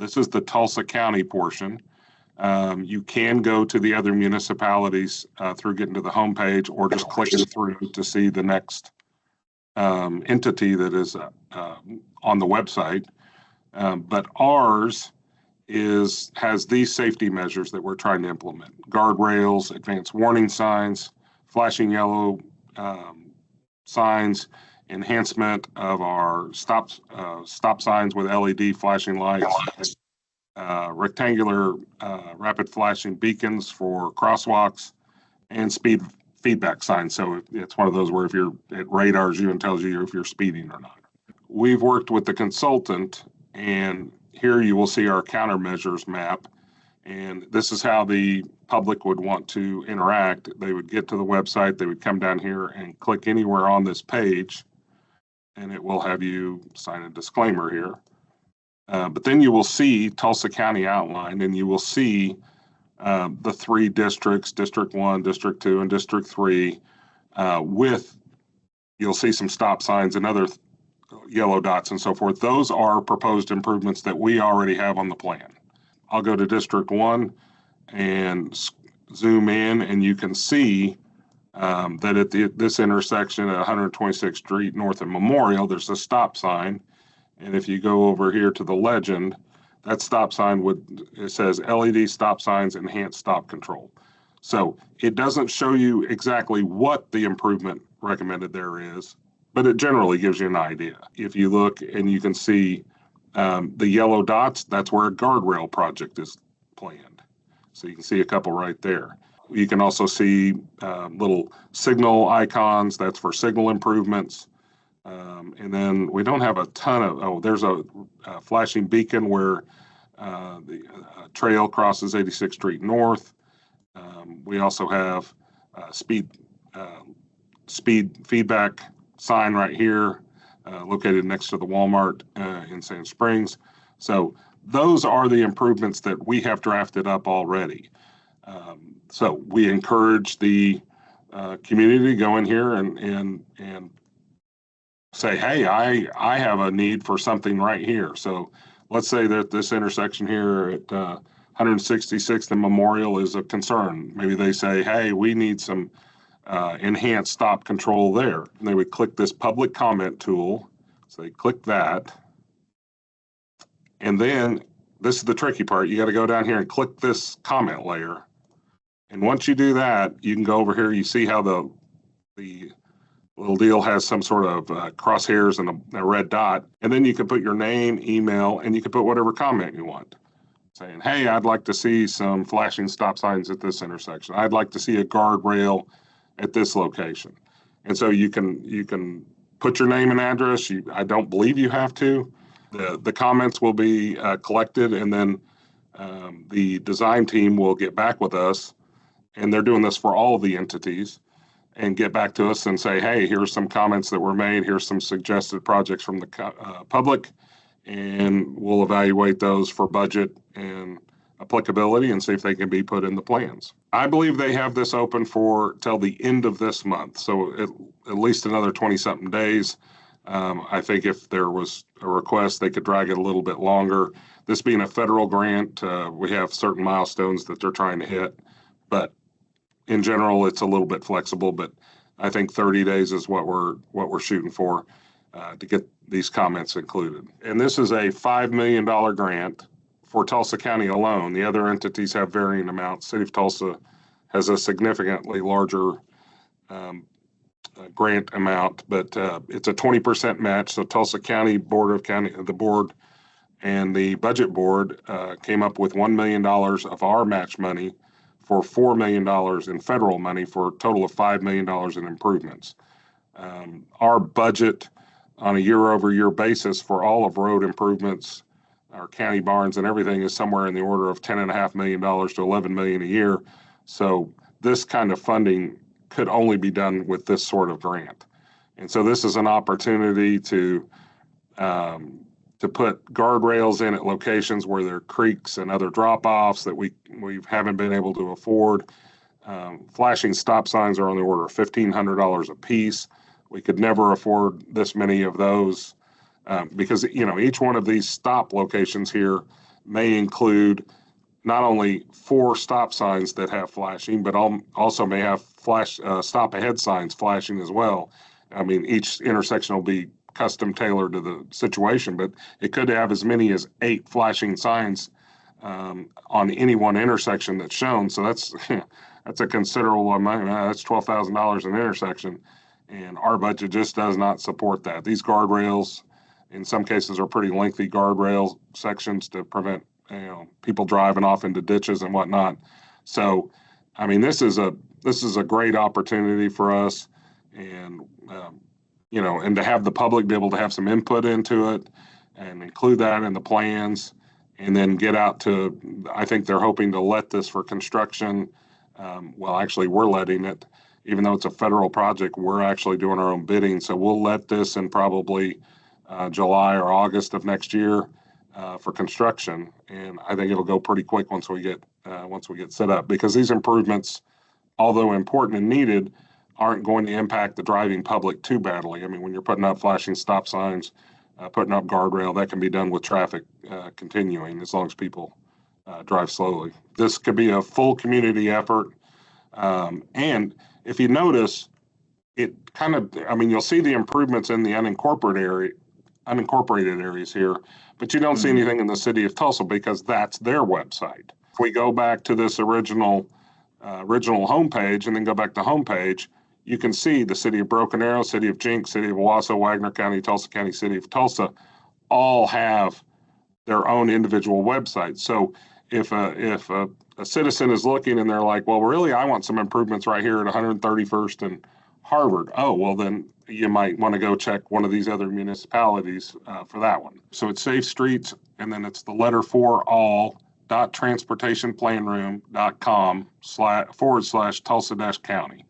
This is the Tulsa County portion. You can go to the other municipalities through getting to the homepage, or just clicking through to see the next entity that is on the website. But ours has these safety measures that we're trying to implement: guardrails, advanced warning signs, flashing yellow signs, enhancement of our stop signs with LED flashing lights, rectangular rapid flashing beacons for crosswalks, and speed feedback signs. So it's one of those where if it radars you and tells you if you're speeding or not. We've worked with the consultant, and here you will see our countermeasures map. And this is how the public would want to interact. They would get to the website, they would come down here and click anywhere on this page, and it will have you sign a disclaimer here. But then you will see Tulsa County outlined, and you will see the 3 districts, District 1, District 2, and District 3, you'll see some stop signs and other yellow dots and so forth. Those are proposed improvements that we already have on the plan. I'll go to District 1 and zoom in, and you can see that at this intersection at 126th Street North of Memorial, there's a stop sign. And if you go over here to the legend, that stop sign it says LED stop signs, enhanced stop control. So it doesn't show you exactly what the improvement recommended there is, but it generally gives you an idea. If you look and you can see the yellow dots, that's where a guardrail project is planned. So you can see a couple right there. You can also see little signal icons. That's for signal improvements. And then we don't have a ton of, there's a flashing beacon where the trail crosses 86th Street North. We also have speed feedback sign right here, located next to the Walmart in Sand Springs. So those are the improvements that we have drafted up already. So we encourage the community to go in here and say, hey, I have a need for something right here. So let's say that this intersection here at 166th and Memorial is a concern. Maybe they say, hey, we need some enhanced stop control there. And they would click this public comment tool. So they click that. And then this is the tricky part. You got to go down here and click this comment layer. And once you do that, you can go over here. You see how the little deal has some sort of crosshairs and a red dot. And then you can put your name, email, and you can put whatever comment you want. Saying, hey, I'd like to see some flashing stop signs at this intersection. I'd like to see a guardrail at this location. And so you can put your name and address. I don't believe you have to. The comments will be collected, and then the design team will get back with us, and they're doing this for all of the entities, and get back to us and say, hey, here's some comments that were made. Here's some suggested projects from the public, and we'll evaluate those for budget and applicability and see if they can be put in the plans. I believe they have this open for till the end of this month, so at least another 20-something days. I think if there was a request, they could drag it a little bit longer. This being a federal grant, we have certain milestones that they're trying to hit, but in general, it's a little bit flexible. But I think 30 days is what we're shooting for to get these comments included. And this is a $5 million grant for Tulsa County alone. The other entities have varying amounts. City of Tulsa has a significantly larger grant amount, but it's a 20% match. So Tulsa County the board and the budget board came up with $1 million of our match money for $4 million in federal money, for a total of $5 million in improvements. Our budget on a year-over-year basis for all of road improvements, our county barns and everything, is somewhere in the order of $10.5 million to $11 million a year. So this kind of funding could only be done with this sort of grant. And so this is an opportunity to put guardrails in at locations where there are creeks and other drop-offs that we haven't been able to afford. Flashing stop signs are on the order of $1,500 a piece. We could never afford this many of those because each one of these stop locations here may include not only 4 stop signs that have flashing, but also may have stop ahead signs flashing as well. I mean, each intersection will be custom tailored to the situation, but it could have as many as 8 flashing signs on any one intersection that's shown. So that's that's a considerable amount. That's $12,000 an intersection, and our budget just does not support that. These guardrails, in some cases, are pretty lengthy guardrail sections to prevent people driving off into ditches and whatnot. So, I mean, this is a great opportunity for us, and and to have the public be able to have some input into it and include that in the plans, and then get out to, I think they're hoping to let this for construction. Well, actually, we're letting it, even though it's a federal project, we're actually doing our own bidding. So we'll let this in probably July or August of next year for construction, and I think it'll go pretty quick once we get set up, because these improvements, although important and needed, aren't going to impact the driving public too badly. I mean, when you're putting up flashing stop signs, putting up guardrail, that can be done with traffic continuing, as long as people drive slowly. This could be a full community effort, and if you notice, it kind of, I mean, you'll see the improvements in the unincorporated areas here, but you don't see anything in the city of Tulsa, because that's their website. If we go back to this original homepage and then go back to homepage, you can see the city of Broken Arrow, city of Jenks, city of Owasso, Wagner County, Tulsa County, city of Tulsa, all have their own individual websites. So if a citizen is looking and they're like, well, really, I want some improvements right here at 131st and Harvard. Oh, well, then you might want to go check one of these other municipalities for that one. So it's Safe Streets, and then it's the letter 4 all.transportationplanroom.com /Tulsa-County.